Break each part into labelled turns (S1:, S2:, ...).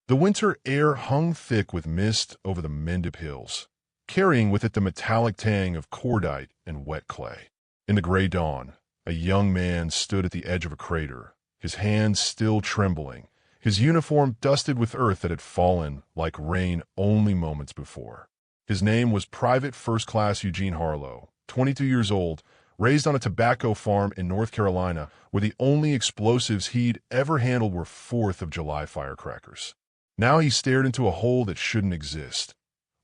S1: The winter air hung thick with mist over the Mendip Hills, carrying with it the metallic tang of cordite and wet clay. In the gray dawn, a young man stood at the edge of a crater, his hands still trembling, his uniform dusted with earth that had fallen like rain only moments before. His name was Private First Class Eugene Harlow, 22 years old, raised on a tobacco farm in North Carolina where the only explosives he'd ever handled were 4th of July firecrackers. Now he stared into a hole that shouldn't exist.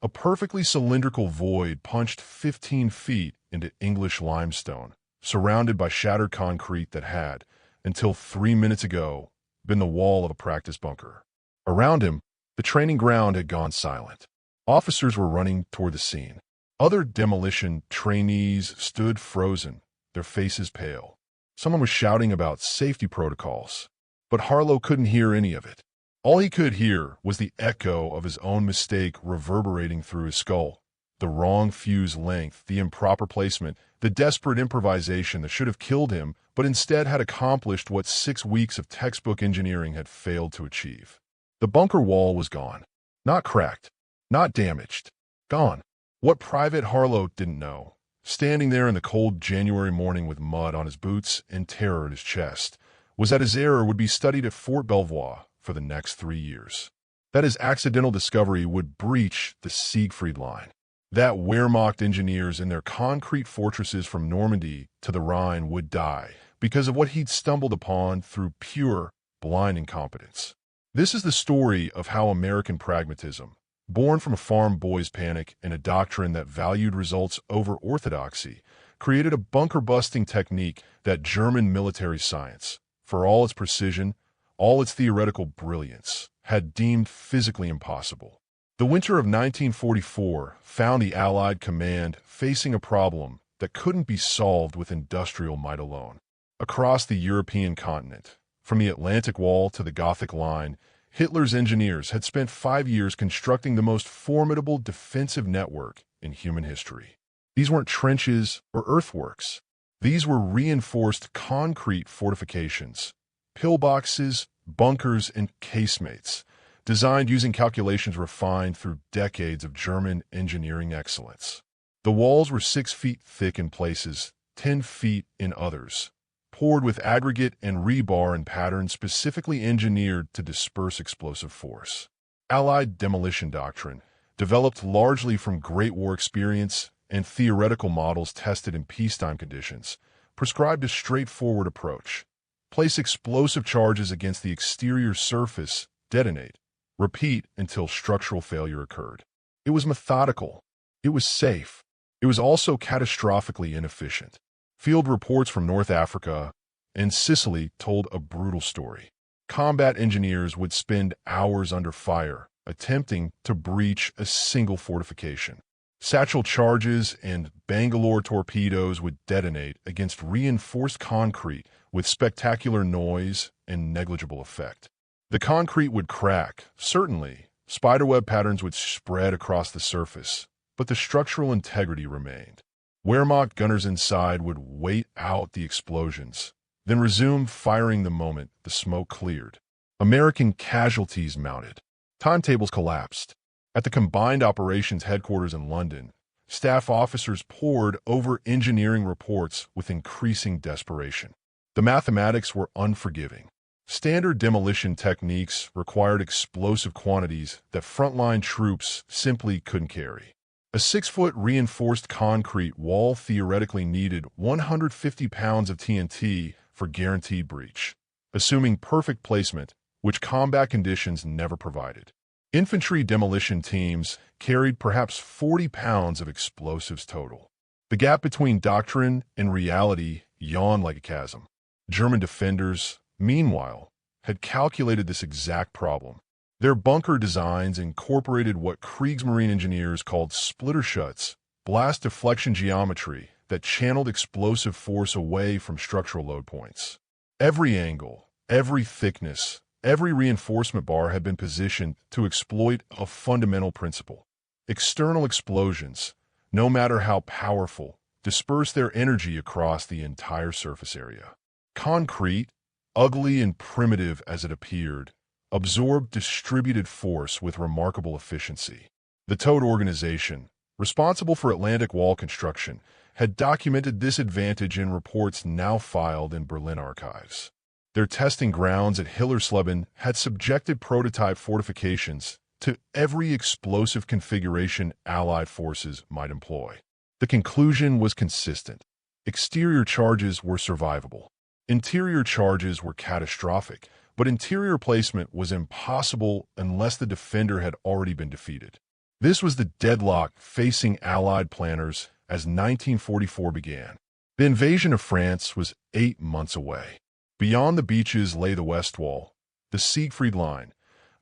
S1: A perfectly cylindrical void punched 15 feet into English limestone, surrounded by shattered concrete that had, until 3 minutes ago, been the wall of a practice bunker. Around him, the training ground had gone silent. Officers were running toward the scene. Other demolition trainees stood frozen, their faces pale. Someone was shouting about safety protocols, but Harlow couldn't hear any of it. All he could hear was the echo of his own mistake reverberating through his skull. The wrong fuse length, the improper placement, the desperate improvisation that should have killed him, but instead had accomplished what 6 weeks of textbook engineering had failed to achieve. The bunker wall was gone. Not cracked, not damaged. Gone. What Private Harlow didn't know, standing there in the cold January morning with mud on his boots and terror at his chest, was that his error would be studied at Fort Belvoir for the next 3 years. That his accidental discovery would breach the Siegfried Line. That Wehrmacht engineers in their concrete fortresses from Normandy to the Rhine would die because of what he'd stumbled upon through pure, blind incompetence. This is the story of how American pragmatism, born from a farm boy's panic and a doctrine that valued results over orthodoxy, created a bunker-busting technique that German military science, for all its precision, all its theoretical brilliance, had deemed physically impossible. The winter of 1944 found the Allied command facing a problem that couldn't be solved with industrial might alone. Across the European continent, from the Atlantic Wall to the Gothic Line, Hitler's engineers had spent 5 years constructing the most formidable defensive network in human history. These weren't trenches or earthworks. These were reinforced concrete fortifications, pillboxes, bunkers, and casemates, designed using calculations refined through decades of German engineering excellence. The walls were 6 feet thick in places, 10 feet in others, poured with aggregate and rebar in patterns specifically engineered to disperse explosive force. Allied demolition doctrine, developed largely from Great War experience and theoretical models tested in peacetime conditions, prescribed a straightforward approach. Place explosive charges against the exterior surface, detonate, repeat until structural failure occurred. It was methodical. It was safe. It was also catastrophically inefficient. Field reports from North Africa and Sicily told a brutal story. Combat engineers would spend hours under fire, attempting to breach a single fortification. Satchel charges and Bangalore torpedoes would detonate against reinforced concrete with spectacular noise and negligible effect. The concrete would crack, certainly. Spiderweb patterns would spread across the surface, but the structural integrity remained. Wehrmacht gunners inside would wait out the explosions, then resume firing the moment the smoke cleared. American casualties mounted. Timetables collapsed. At the Combined Operations Headquarters in London, staff officers pored over engineering reports with increasing desperation. The mathematics were unforgiving. Standard demolition techniques required explosive quantities that frontline troops simply couldn't carry. A 6-foot reinforced concrete wall theoretically needed 150 pounds of TNT for guaranteed breach, assuming perfect placement, which combat conditions never provided. Infantry demolition teams carried perhaps 40 pounds of explosives total. The gap between doctrine and reality yawned like a chasm. German defenders, meanwhile, had calculated this exact problem. Their bunker designs incorporated what Kriegsmarine engineers called splitter shuts, blast deflection geometry that channeled explosive force away from structural load points. Every angle, every thickness, every reinforcement bar had been positioned to exploit a fundamental principle. External explosions, no matter how powerful, disperse their energy across the entire surface area. Concrete, ugly and primitive as it appeared, absorbed distributed force with remarkable efficiency. The Toad organization, responsible for Atlantic Wall construction, had documented this advantage in reports now filed in Berlin archives. Their testing grounds at Hillersleben had subjected prototype fortifications to every explosive configuration Allied forces might employ. The conclusion was consistent. Exterior charges were survivable. Interior charges were catastrophic, but interior placement was impossible unless the defender had already been defeated. This was the deadlock facing Allied planners as 1944 began. The invasion of France was 8 months away. Beyond the beaches lay the West Wall, the Siegfried Line,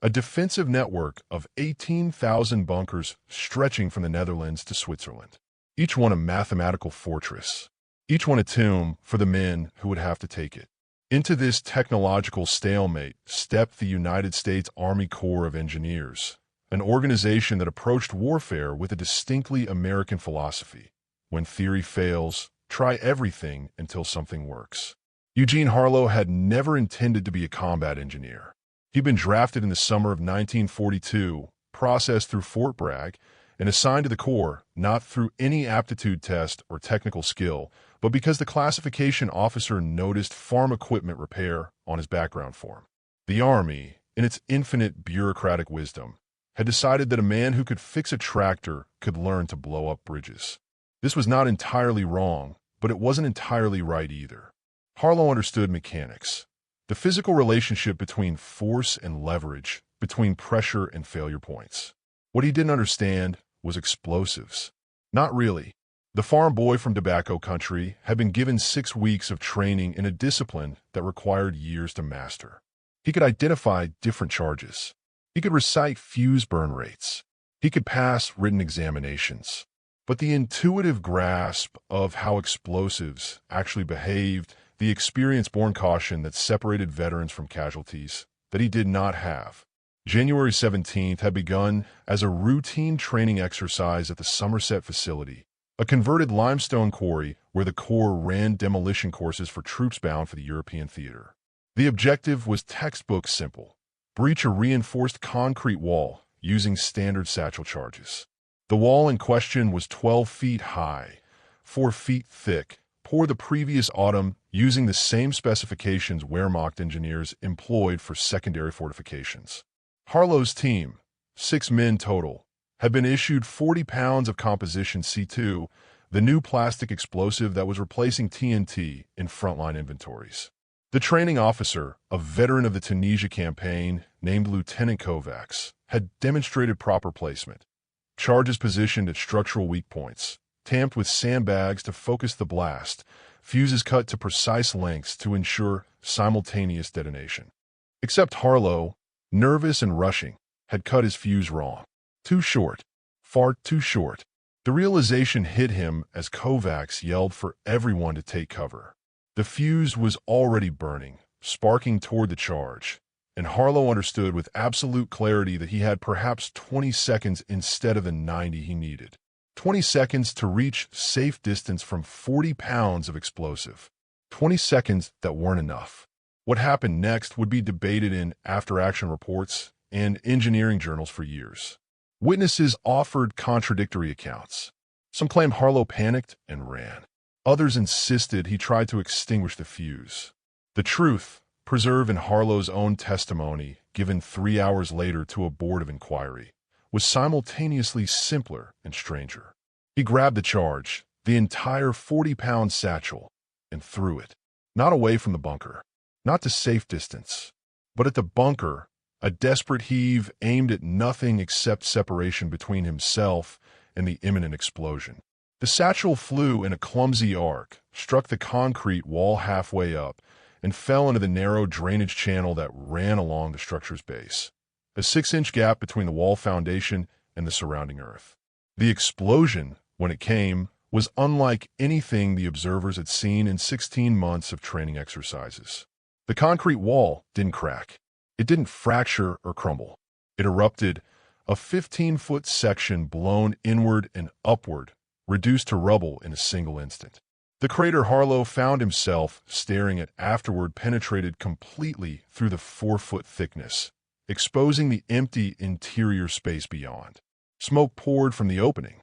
S1: a defensive network of 18,000 bunkers stretching from the Netherlands to Switzerland. Each one a mathematical fortress, each one a tomb for the men who would have to take it. Into this technological stalemate stepped the United States Army Corps of Engineers, an organization that approached warfare with a distinctly American philosophy. When theory fails, try everything until something works. Eugene Harlow had never intended to be a combat engineer. He'd been drafted in the summer of 1942, processed through Fort Bragg, and assigned to the Corps not through any aptitude test or technical skill, but because the classification officer noticed farm equipment repair on his background form. The Army, in its infinite bureaucratic wisdom, had decided that a man who could fix a tractor could learn to blow up bridges. This was not entirely wrong, but it wasn't entirely right either. Harlow understood mechanics, the physical relationship between force and leverage, between pressure and failure points. What he didn't understand was explosives. Not really. The farm boy from tobacco country had been given 6 weeks of training in a discipline that required years to master. He could identify different charges. He could recite fuse burn rates. He could pass written examinations. But the intuitive grasp of how explosives actually behaved, the experience-born caution that separated veterans from casualties, that he did not have. January 17th had begun as a routine training exercise at the Somerset facility, a converted limestone quarry where the Corps ran demolition courses for troops bound for the European theater. The objective was textbook simple: breach a reinforced concrete wall using standard satchel charges. The wall in question was 12 feet high, 4 feet thick, poured the previous autumn using the same specifications Wehrmacht engineers employed for secondary fortifications. Harlow's team, 6 men total, had been issued 40 pounds of composition C2, the new plastic explosive that was replacing TNT in frontline inventories. The training officer, a veteran of the Tunisia campaign named Lieutenant Kovacs, had demonstrated proper placement. Charges positioned at structural weak points, tamped with sandbags to focus the blast, fuses cut to precise lengths to ensure simultaneous detonation. Except Harlow, nervous and rushing, had cut his fuse wrong. Too short. Far too short. The realization hit him as Kovacs yelled for everyone to take cover. The fuse was already burning, sparking toward the charge, and Harlow understood with absolute clarity that he had perhaps 20 seconds instead of the 90 he needed. 20 seconds to reach safe distance from 40 pounds of explosive. 20 seconds that weren't enough. What happened next would be debated in after-action reports and engineering journals for years. Witnesses offered contradictory accounts. Some claimed Harlow panicked and ran. Others insisted he tried to extinguish the fuse. The truth, preserved in Harlow's own testimony, given 3 hours later to a board of inquiry, was simultaneously simpler and stranger. He grabbed the charge, the entire 40-pound satchel, and threw it. Not away from the bunker, not to safe distance, but at the bunker, a desperate heave aimed at nothing except separation between himself and the imminent explosion. The satchel flew in a clumsy arc, struck the concrete wall halfway up, and fell into the narrow drainage channel that ran along the structure's base, a 6-inch gap between the wall foundation and the surrounding earth. The explosion, when it came, was unlike anything the observers had seen in 16 months of training exercises. The concrete wall didn't crack. It didn't fracture or crumble. It erupted, a 15-foot section blown inward and upward, reduced to rubble in a single instant. The crater Harlow found himself staring at afterward penetrated completely through the 4-foot thickness, exposing the empty interior space beyond. Smoke poured from the opening.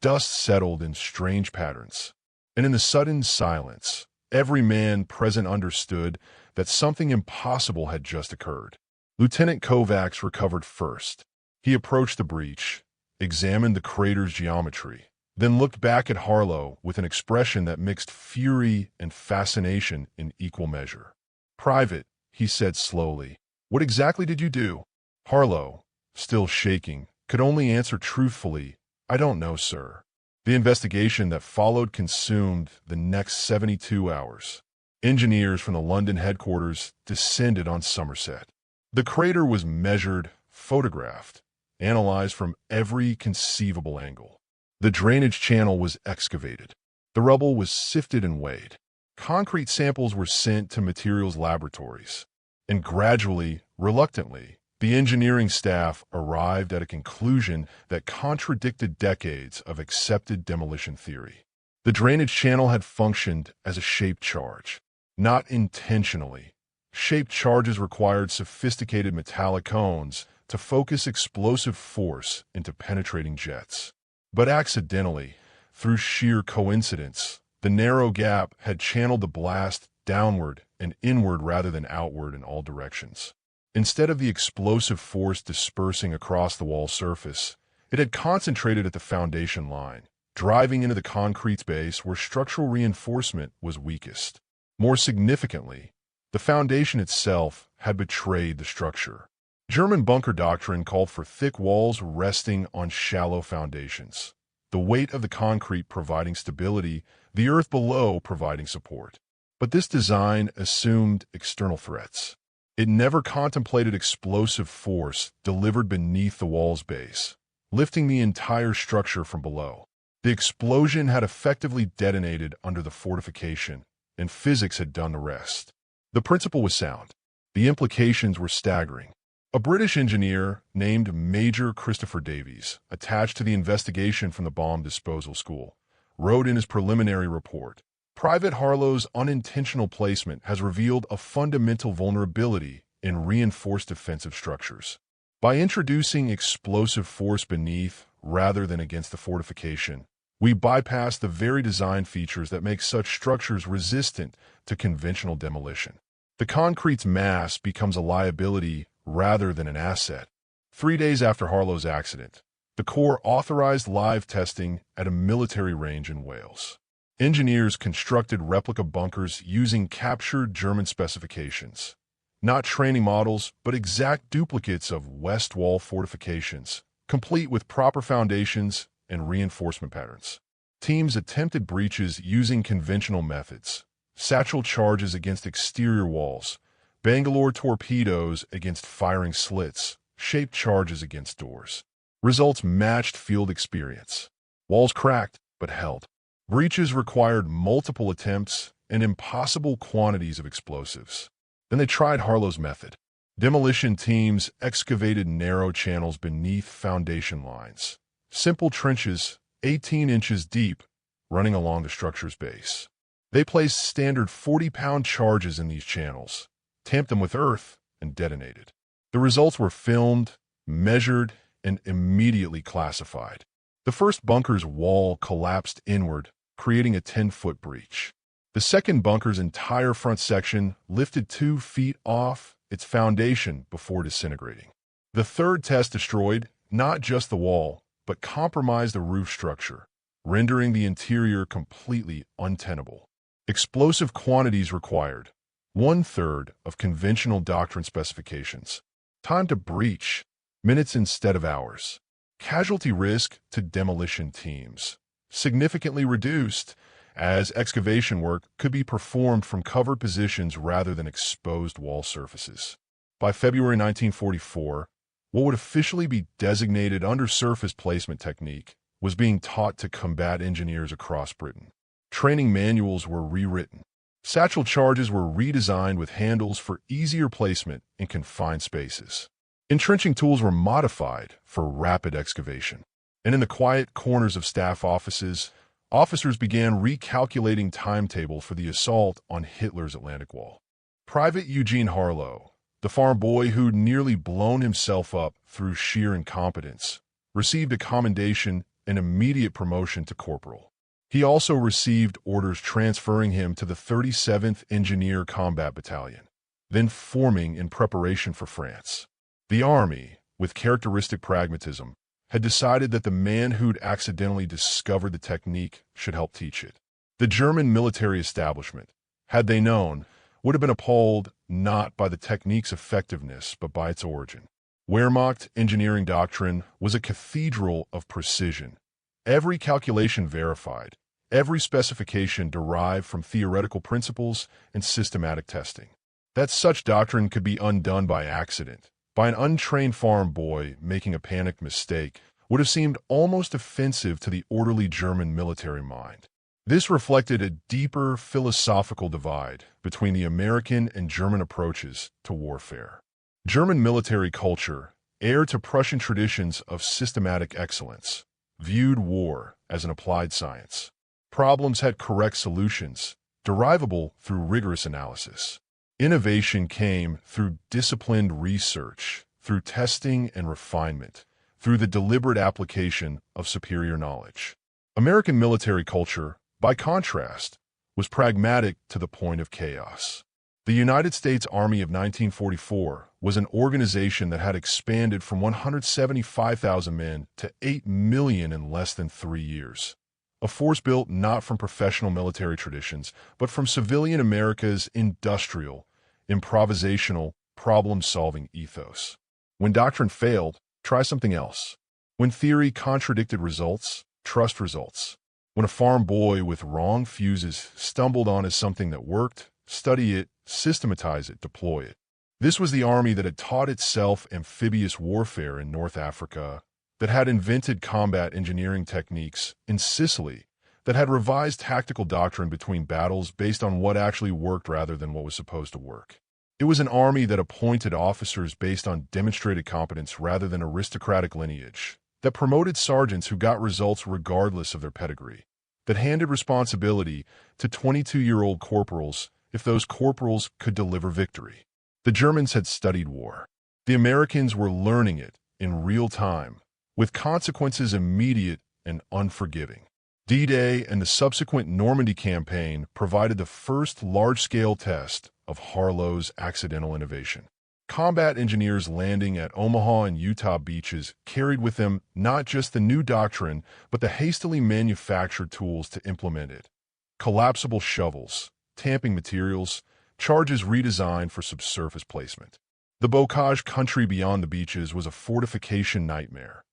S1: Dust settled in strange patterns. And in the sudden silence, every man present understood that something impossible had just occurred. Lieutenant Kovacs recovered first. He approached the breach, examined the crater's geometry, then looked back at Harlow with an expression that mixed fury and fascination in equal measure. "Private," he said slowly, "what exactly did you do?" Harlow, still shaking, could only answer truthfully, "I don't know, sir." The investigation that followed consumed the next 72 hours. Engineers from the London headquarters descended on Somerset. The crater was measured, photographed, analyzed from every conceivable angle. The drainage channel was excavated. The rubble was sifted and weighed. Concrete samples were sent to materials laboratories. And gradually, reluctantly, the engineering staff arrived at a conclusion that contradicted decades of accepted demolition theory. The drainage channel had functioned as a shaped charge. Not intentionally. Shaped charges required sophisticated metallic cones to focus explosive force into penetrating jets. But accidentally, through sheer coincidence, the narrow gap had channeled the blast downward and inward rather than outward in all directions. Instead of the explosive force dispersing across the wall surface, it had concentrated at the foundation line, driving into the concrete's base where structural reinforcement was weakest. More significantly, the foundation itself had betrayed the structure. German bunker doctrine called for thick walls resting on shallow foundations, the weight of the concrete providing stability, the earth below providing support. But this design assumed external threats. It never contemplated explosive force delivered beneath the wall's base, lifting the entire structure from below. The explosion had effectively detonated under the fortification, and physics had done the rest. The principle was sound. The implications were staggering. A British engineer named Major Christopher Davies, attached to the investigation from the bomb disposal school, wrote in his preliminary report, "Private Harlow's unintentional placement has revealed a fundamental vulnerability in reinforced defensive structures. By introducing explosive force beneath rather than against the fortification, we bypass the very design features that make such structures resistant to conventional demolition. The concrete's mass becomes a liability rather than an asset." 3 days after Harlow's accident, the Corps authorized live testing at a military range in Wales. Engineers constructed replica bunkers using captured German specifications. Not training models, but exact duplicates of west wall fortifications, complete with proper foundations and reinforcement patterns. Teams attempted breaches using conventional methods, satchel charges against exterior walls, Bangalore torpedoes against firing slits, shaped charges against doors. Results matched field experience. Walls cracked, but held. Breaches required multiple attempts and impossible quantities of explosives. Then they tried Harlow's method. Demolition teams excavated narrow channels beneath foundation lines. Simple trenches, 18 inches deep, running along the structure's base. They placed standard 40-pound charges in these channels, tamped them with earth, and detonated. The results were filmed, measured, and immediately classified. The first bunker's wall collapsed inward, creating a 10-foot breach. The second bunker's entire front section lifted 2 feet off its foundation before disintegrating. The third test destroyed not just the wall, but compromised the roof structure, rendering the interior completely untenable. Explosive quantities required, 1/3 of conventional doctrine specifications. Time to breach, minutes instead of hours. Casualty risk to demolition teams, significantly reduced, as excavation work could be performed from covered positions rather than exposed wall surfaces. By February 1944, what would officially be designated undersurface placement technique was being taught to combat engineers across Britain. Training manuals were rewritten. Satchel charges were redesigned with handles for easier placement in confined spaces. Entrenching tools were modified for rapid excavation. And in the quiet corners of staff offices, officers began recalculating timetable for the assault on Hitler's Atlantic Wall. Private Eugene Harlow, The farm boy who'd nearly blown himself up through sheer incompetence received a commendation and immediate promotion to corporal. He also received orders transferring him to the 37th Engineer Combat Battalion, then forming in preparation for France. The army, with characteristic pragmatism, had decided that the man who'd accidentally discovered the technique should help teach it. The German military establishment, had they known, would have been appalled not by the technique's effectiveness but by its origin. Wehrmacht engineering doctrine was a cathedral of precision. Every calculation verified, every specification derived from theoretical principles and systematic testing. That such doctrine could be undone by accident, by an untrained farm boy making a panicked mistake, would have seemed almost offensive to the orderly German military mind. This reflected a deeper philosophical divide between the American and German approaches to warfare. German military culture, heir to Prussian traditions of systematic excellence, viewed war as an applied science. Problems had correct solutions, derivable through rigorous analysis. Innovation came through disciplined research, through testing and refinement, through the deliberate application of superior knowledge. American military culture, by contrast, was pragmatic to the point of chaos. The United States Army of 1944 was an organization that had expanded from 175,000 men to 8 million in less than 3 years. A force built not from professional military traditions, but from civilian America's industrial, improvisational, problem-solving ethos. When doctrine failed, try something else. When theory contradicted results, trust results. When a farm boy with wrong fuses stumbled onto something that worked, study it, systematize it, deploy it. This was the army that had taught itself amphibious warfare in North Africa, that had invented combat engineering techniques in Sicily, that had revised tactical doctrine between battles based on what actually worked rather than what was supposed to work. It was an army that appointed officers based on demonstrated competence rather than aristocratic lineage, that promoted sergeants who got results regardless of their pedigree, that handed responsibility to 22-year-old corporals if those corporals could deliver victory. The Germans had studied war. The Americans were learning it in real time, with consequences immediate and unforgiving. D-Day and the subsequent Normandy campaign provided the first large-scale test of Harlow's accidental innovation. Combat engineers landing at Omaha and Utah beaches carried with them not just the new doctrine, but the hastily manufactured tools to implement it. Collapsible shovels, tamping materials, charges redesigned for subsurface placement. The bocage country beyond the beaches was a fortification nightmare.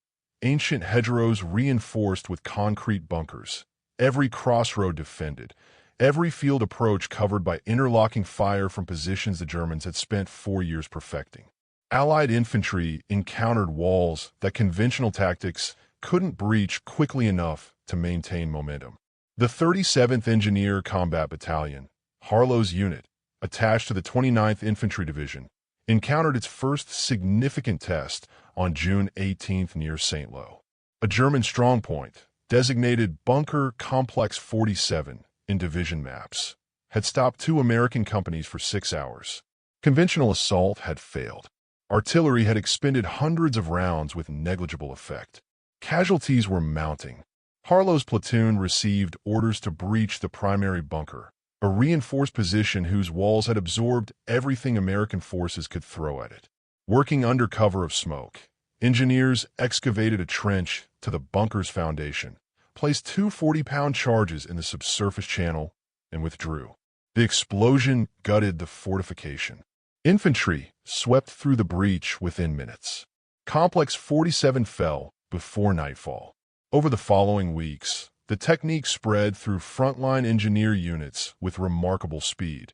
S1: Ancient hedgerows reinforced with concrete bunkers, every crossroad defended, every field approach covered by interlocking fire from positions the Germans had spent 4 years perfecting. Allied infantry encountered walls that conventional tactics couldn't breach quickly enough to maintain momentum. The 37th Engineer Combat Battalion, Harlow's unit, attached to the 29th Infantry Division, encountered its first significant test on June 18th near St. Lo. A German strongpoint, designated Bunker Complex 47 in division maps, had stopped 2 American companies for 6 hours. Conventional assault had failed. Artillery had expended hundreds of rounds with negligible effect. Casualties were mounting. Harlow's platoon received orders to breach the primary bunker, a reinforced position whose walls had absorbed everything American forces could throw at it. Working under cover of smoke, engineers excavated a trench to the bunker's foundation, placed 2 40-pound charges in the subsurface channel, and withdrew. The explosion gutted the fortification. Infantry swept through the breach within minutes. Complex 47 fell before nightfall. Over the following weeks, the technique spread through frontline engineer units with remarkable speed,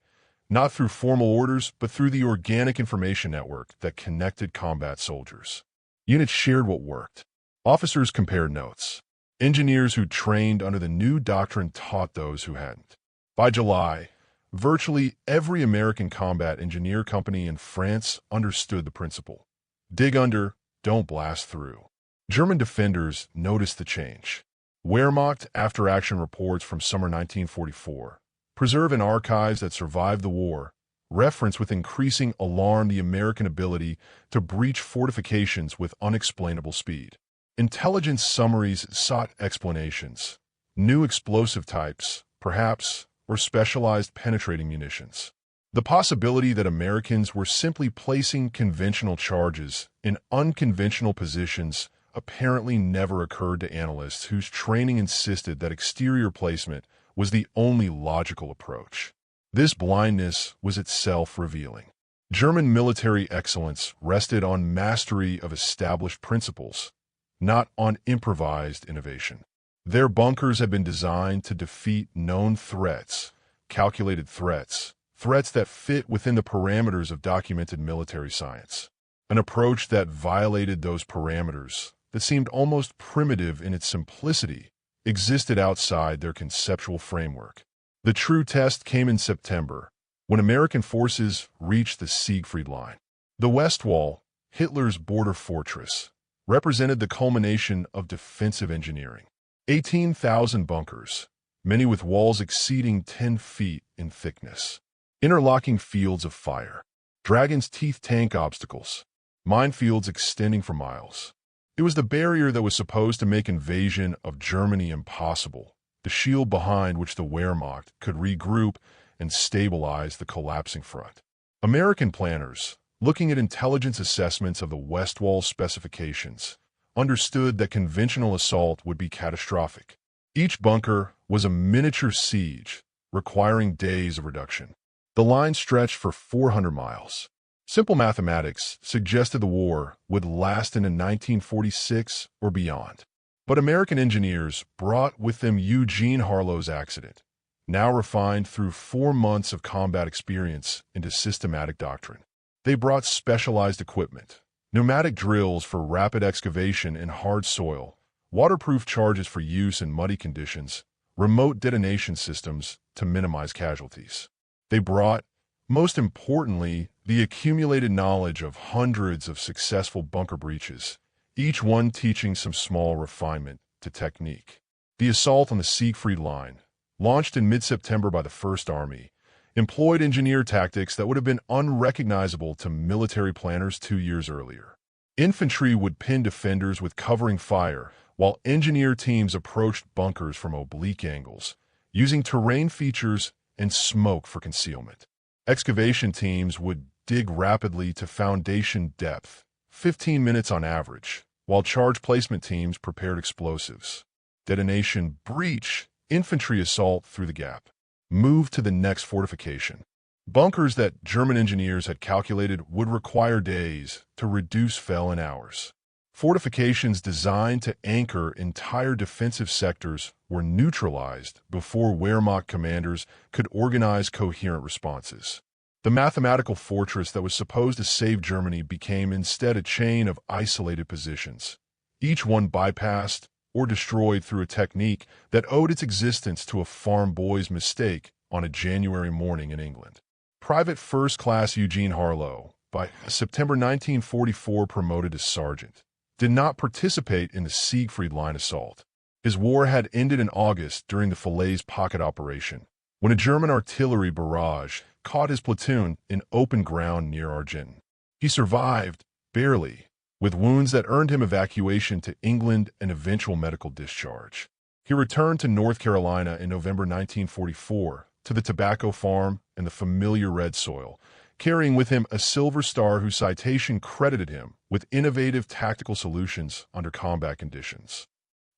S1: not through formal orders, but through the organic information network that connected combat soldiers. Units shared what worked. Officers compared notes. Engineers who trained under the new doctrine taught those who hadn't. By July, virtually every American combat engineer company in France understood the principle. Dig under, don't blast through. German defenders noticed the change. Wehrmacht after-action reports from summer 1944 preserve in archives that survived the war reference with increasing alarm the American ability to breach fortifications with unexplainable speed. Intelligence summaries sought explanations. New explosive types, perhaps, or specialized penetrating munitions. The possibility that Americans were simply placing conventional charges in unconventional positions apparently never occurred to analysts whose training insisted that exterior placement was the only logical approach. This blindness was itself revealing. German military excellence rested on mastery of established principles, not on improvised innovation. Their bunkers had been designed to defeat known threats, calculated threats that fit within the parameters of documented military science. An approach that violated those parameters, that seemed almost primitive in its simplicity, existed outside their conceptual framework. The true test came in September, when American forces reached the Siegfried Line. The West Wall, Hitler's border fortress, represented the culmination of defensive engineering. 18,000 bunkers, many with walls exceeding 10 feet in thickness. Interlocking fields of fire, dragon's teeth tank obstacles, minefields extending for miles. It was the barrier that was supposed to make invasion of Germany impossible, the shield behind which the Wehrmacht could regroup and stabilize the collapsing front. American planners, looking at intelligence assessments of the West Wall specifications, understood that conventional assault would be catastrophic. Each bunker was a miniature siege, requiring days of reduction. The line stretched for 400 miles. Simple mathematics suggested the war would last into 1946 or beyond. But American engineers brought with them Eugene Harlow's accident, now refined through 4 months of combat experience into systematic doctrine. They brought specialized equipment, pneumatic drills for rapid excavation in hard soil, waterproof charges for use in muddy conditions, remote detonation systems to minimize casualties. They brought, most importantly, the accumulated knowledge of hundreds of successful bunker breaches, each one teaching some small refinement to technique. The assault on the Siegfried Line, launched in mid-September by the First Army, employed engineer tactics that would have been unrecognizable to military planners 2 years earlier. Infantry would pin defenders with covering fire, while engineer teams approached bunkers from oblique angles, using terrain features and smoke for concealment. Excavation teams would dig rapidly to foundation depth, 15 minutes on average, while charge placement teams prepared explosives. Detonation breach, infantry assault through the gap. Move to the next fortification. Bunkers that German engineers had calculated would require days to reduce fell in hours. Fortifications designed to anchor entire defensive sectors were neutralized before Wehrmacht commanders could organize coherent responses. The mathematical fortress that was supposed to save Germany became instead a chain of isolated positions, each one bypassed or destroyed through a technique that owed its existence to a farm boy's mistake on a January morning in England. Private First Class Eugene Harlow, by September 1944 promoted as sergeant, did not participate in the Siegfried Line assault. His war had ended in August during the Falaise Pocket Operation, when a German artillery barrage caught his platoon in open ground near Argenton. He survived, barely, with wounds that earned him evacuation to England and eventual medical discharge. He returned to North Carolina in November 1944 to the tobacco farm and the familiar red soil, carrying with him a Silver Star whose citation credited him with innovative tactical solutions under combat conditions.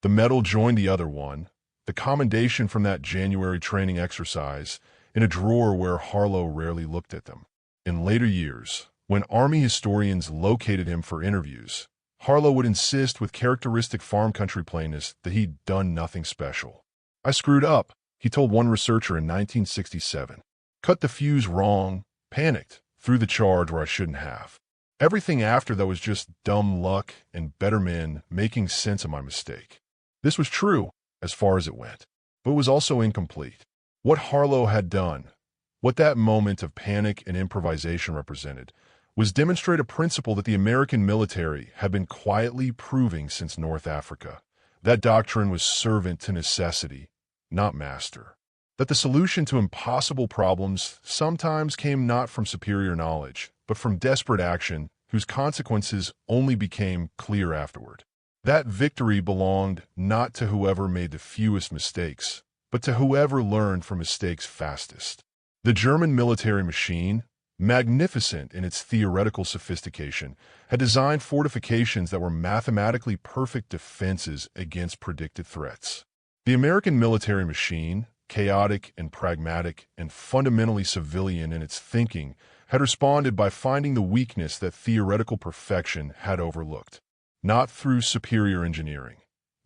S1: The medal joined the other one, the commendation from that January training exercise, in a drawer where Harlow rarely looked at them. In later years, when Army historians located him for interviews, Harlow would insist with characteristic farm country plainness that he'd done nothing special. "I screwed up," he told one researcher in 1967. "Cut the fuse wrong, panicked, threw the charge where I shouldn't have. Everything after that was just dumb luck and better men making sense of my mistake." This was true, as far as it went, but it was also incomplete. What Harlow had done, what that moment of panic and improvisation represented, was demonstrate a principle that the American military had been quietly proving since North Africa. That doctrine was servant to necessity, not master. that the solution to impossible problems sometimes came not from superior knowledge, but from desperate action whose consequences only became clear afterward. That victory belonged not to whoever made the fewest mistakes, but to whoever learned from mistakes fastest. The German military machine, magnificent in its theoretical sophistication, had designed fortifications that were mathematically perfect defenses against predicted threats. The American military machine, chaotic and pragmatic and fundamentally civilian in its thinking, had responded by finding the weakness that theoretical perfection had overlooked. Not through superior engineering.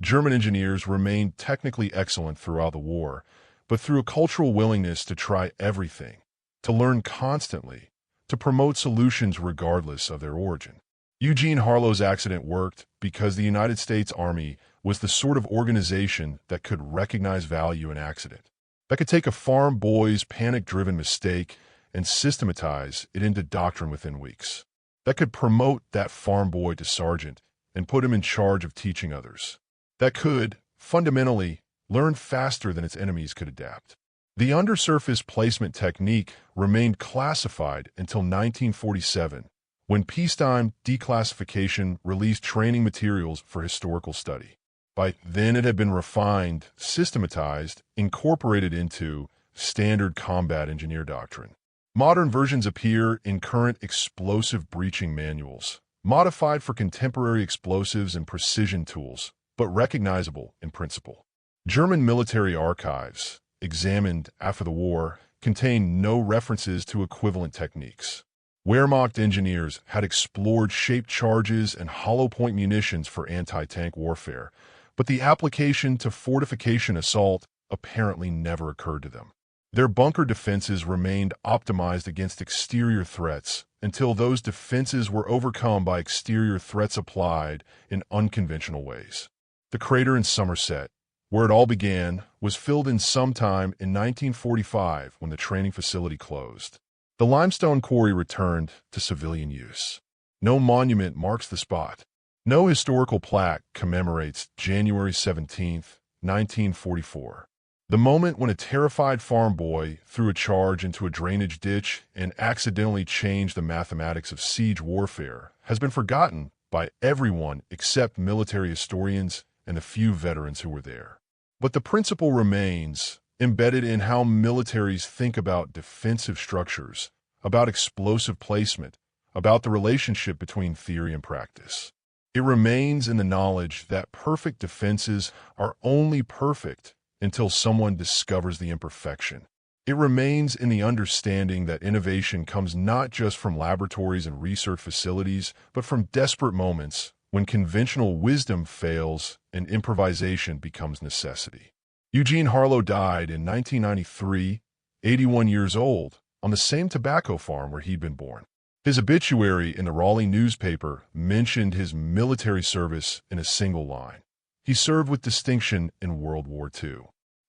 S1: German engineers remained technically excellent throughout the war, but through a cultural willingness to try everything, to learn constantly, to promote solutions regardless of their origin. Eugene Harlow's accident worked because the United States Army was the sort of organization that could recognize value in accident, that could take a farm boy's panic-driven mistake and systematize it into doctrine within weeks, that could promote that farm boy to sergeant and put him in charge of teaching others, that could, fundamentally, learn faster than its enemies could adapt. The undersurface placement technique remained classified until 1947, when peacetime declassification released training materials for historical study. By then it had been refined, systematized, incorporated into standard combat engineer doctrine. Modern versions appear in current explosive breaching manuals, modified for contemporary explosives and precision tools, but recognizable in principle. German military archives, examined after the war, contain no references to equivalent techniques. Wehrmacht engineers had explored shaped charges and hollow-point munitions for anti-tank warfare, but the application to fortification assault apparently never occurred to them. Their bunker defenses remained optimized against exterior threats until those defenses were overcome by exterior threats applied in unconventional ways. The crater in Somerset, where it all began, was filled in sometime in 1945 when the training facility closed. The limestone quarry returned to civilian use. No monument marks the spot. No historical plaque commemorates January 17, 1944. The moment when a terrified farm boy threw a charge into a drainage ditch and accidentally changed the mathematics of siege warfare has been forgotten by everyone except military historians and the few veterans who were there. But the principle remains embedded in how militaries think about defensive structures, about explosive placement, about the relationship between theory and practice. It remains in the knowledge that perfect defenses are only perfect until someone discovers the imperfection. It remains in the understanding that innovation comes not just from laboratories and research facilities, but from desperate moments when conventional wisdom fails and improvisation becomes necessity. Eugene Harlow died in 1993, 81 years old, on the same tobacco farm where he'd been born. His obituary in the Raleigh newspaper mentioned his military service in a single line. He served with distinction in World War II.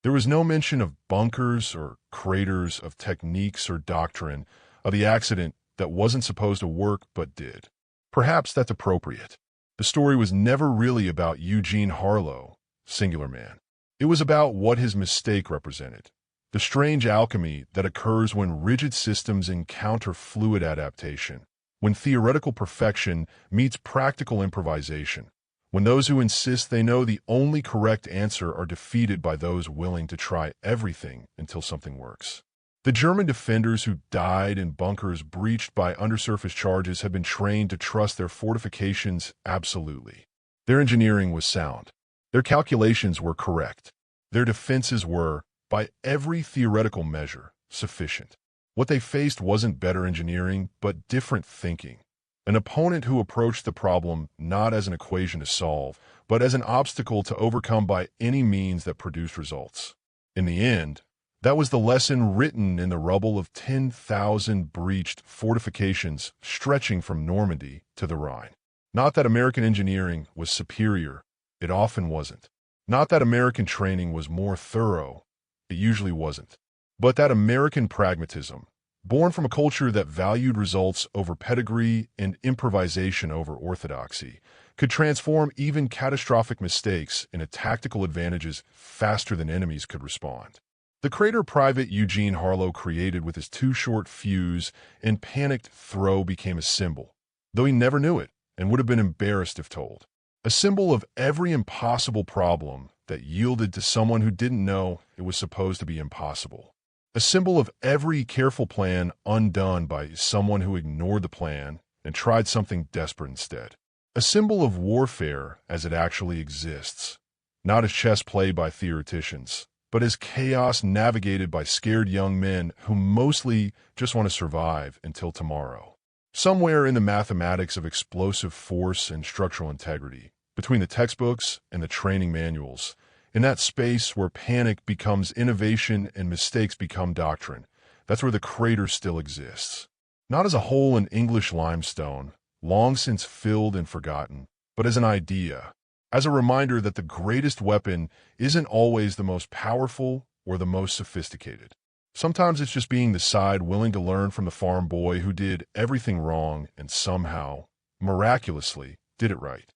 S1: There was no mention of bunkers or craters, of techniques or doctrine, of the accident that wasn't supposed to work but did. Perhaps that's appropriate. The story was never really about Eugene Harlow, singular man. It was about what his mistake represented, the strange alchemy that occurs when rigid systems encounter fluid adaptation, when theoretical perfection meets practical improvisation, when those who insist they know the only correct answer are defeated by those willing to try everything until something works. The German defenders who died in bunkers breached by undersurface charges had been trained to trust their fortifications absolutely. Their engineering was sound. Their calculations were correct. Their defenses were, by every theoretical measure, sufficient. What they faced wasn't better engineering, but different thinking. An opponent who approached the problem not as an equation to solve, but as an obstacle to overcome by any means that produced results. In the end, that was the lesson written in the rubble of 10,000 breached fortifications stretching from Normandy to the Rhine. Not that American engineering was superior, it often wasn't. Not that American training was more thorough, it usually wasn't. But that American pragmatism, born from a culture that valued results over pedigree and improvisation over orthodoxy, could transform even catastrophic mistakes into tactical advantages faster than enemies could respond. The crater Private Eugene Harlow created with his too short fuse and panicked throw became a symbol, though he never knew it and would have been embarrassed if told. A symbol of every impossible problem that yielded to someone who didn't know it was supposed to be impossible. A symbol of every careful plan undone by someone who ignored the plan and tried something desperate instead. A symbol of warfare as it actually exists, not as chess played by theoreticians, but as chaos navigated by scared young men who mostly just want to survive until tomorrow. Somewhere in the mathematics of explosive force and structural integrity, between the textbooks and the training manuals, in that space where panic becomes innovation and mistakes become doctrine, that's where the crater still exists. Not as a hole in English limestone, long since filled and forgotten, but as an idea, as a reminder that the greatest weapon isn't always the most powerful or the most sophisticated. Sometimes it's just being the side willing to learn from the farm boy who did everything wrong and somehow, miraculously, did it right.